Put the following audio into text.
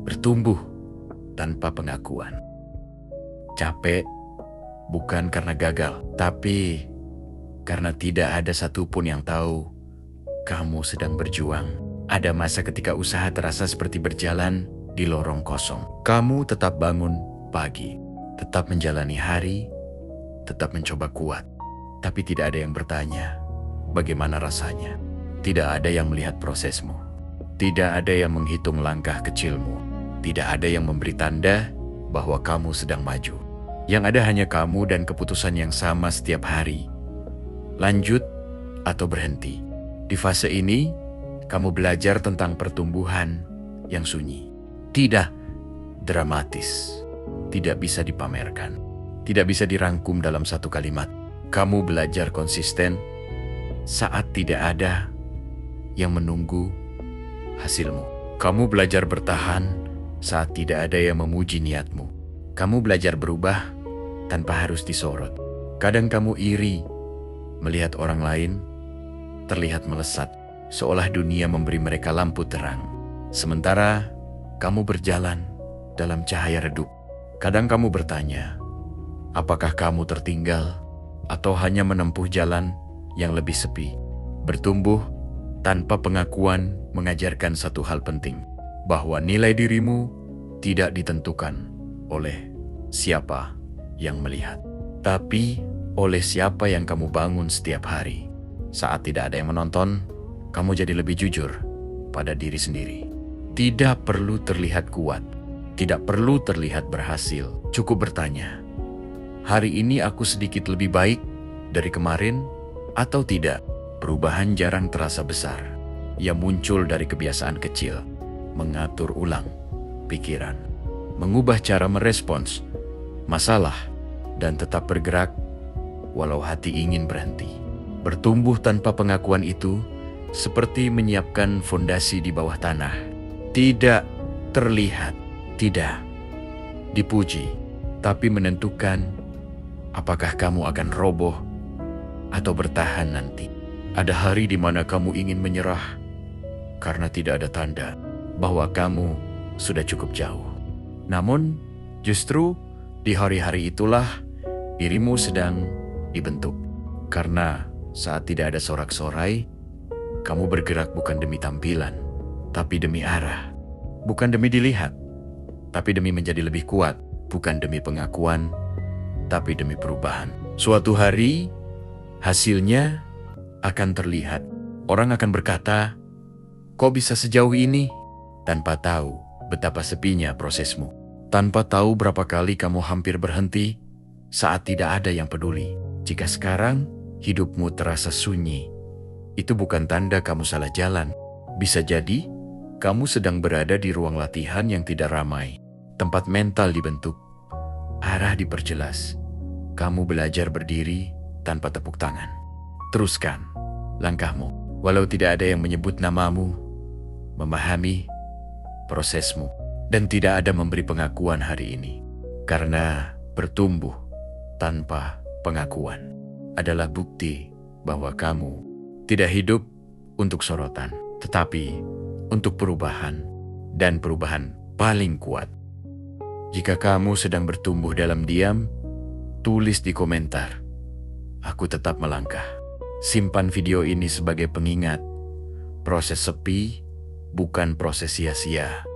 bertumbuh tanpa pengakuan. Capek bukan karena gagal, tapi karena tidak ada satupun yang tahu kamu sedang berjuang. Ada masa ketika usaha terasa seperti berjalan di lorong kosong. Kamu tetap bangun pagi, tetap menjalani hari, tetap mencoba kuat. Tapi tidak ada yang bertanya bagaimana rasanya. Tidak ada yang melihat prosesmu. Tidak ada yang menghitung langkah kecilmu. Tidak ada yang memberi tanda bahwa kamu sedang maju. Yang ada hanya kamu dan keputusan yang sama setiap hari. Lanjut atau berhenti. Di fase ini, kamu belajar tentang pertumbuhan yang sunyi. Tidak dramatis. Tidak bisa dipamerkan. Tidak bisa dirangkum dalam satu kalimat. Kamu belajar konsisten saat tidak ada yang menunggu hasilmu. Kamu belajar bertahan saat tidak ada yang memuji niatmu. Kamu belajar berubah tanpa harus disorot. Kadang kamu iri melihat orang lain terlihat melesat, seolah dunia memberi mereka lampu terang. Sementara kamu berjalan dalam cahaya redup. Kadang kamu bertanya, apakah kamu tertinggal atau hanya menempuh jalan yang lebih sepi? Bertumbuh tanpa pengakuan mengajarkan satu hal penting, bahwa nilai dirimu tidak ditentukan oleh siapa yang melihat, tapi oleh siapa yang kamu bangun setiap hari. Saat tidak ada yang menonton, kamu jadi lebih jujur pada diri sendiri. Tidak perlu terlihat kuat, tidak perlu terlihat berhasil. Cukup bertanya, hari ini aku sedikit lebih baik dari kemarin atau tidak? Perubahan jarang terasa besar. Ia muncul dari kebiasaan kecil, mengatur ulang pikiran, mengubah cara merespons masalah, dan tetap bergerak walau hati ingin berhenti. Bertumbuh tanpa pengakuan itu seperti menyiapkan fondasi di bawah tanah. Tidak terlihat, tidak dipuji, tapi menentukan apakah kamu akan roboh atau bertahan nanti. Ada hari di mana kamu ingin menyerah karena tidak ada tanda bahwa kamu sudah cukup jauh. Namun, justru di hari-hari itulah dirimu sedang dibentuk. Karena saat tidak ada sorak-sorai, kamu bergerak bukan demi tampilan, tapi demi arah. Bukan demi dilihat, tapi demi menjadi lebih kuat. Bukan demi pengakuan, tapi demi perubahan. Suatu hari, hasilnya akan terlihat. Orang akan berkata, kok bisa sejauh ini? Tanpa tahu betapa sepinya prosesmu. Tanpa tahu berapa kali kamu hampir berhenti saat tidak ada yang peduli. Jika sekarang hidupmu terasa sunyi, itu bukan tanda kamu salah jalan. Bisa jadi kamu sedang berada di ruang latihan yang tidak ramai. Tempat mental dibentuk, arah diperjelas. Kamu belajar berdiri tanpa tepuk tangan. Teruskan langkahmu, walau tidak ada yang menyebut namamu, memahami prosesmu, dan tidak ada memberi pengakuan hari ini. Karena bertumbuh tanpa pengakuan adalah bukti bahwa kamu tidak hidup untuk sorotan, tetapi untuk perubahan, dan perubahan paling kuat. Jika kamu sedang bertumbuh dalam diam, tulis di komentar, aku tetap melangkah. Simpan video ini sebagai pengingat, proses sepi bukan proses sia-sia.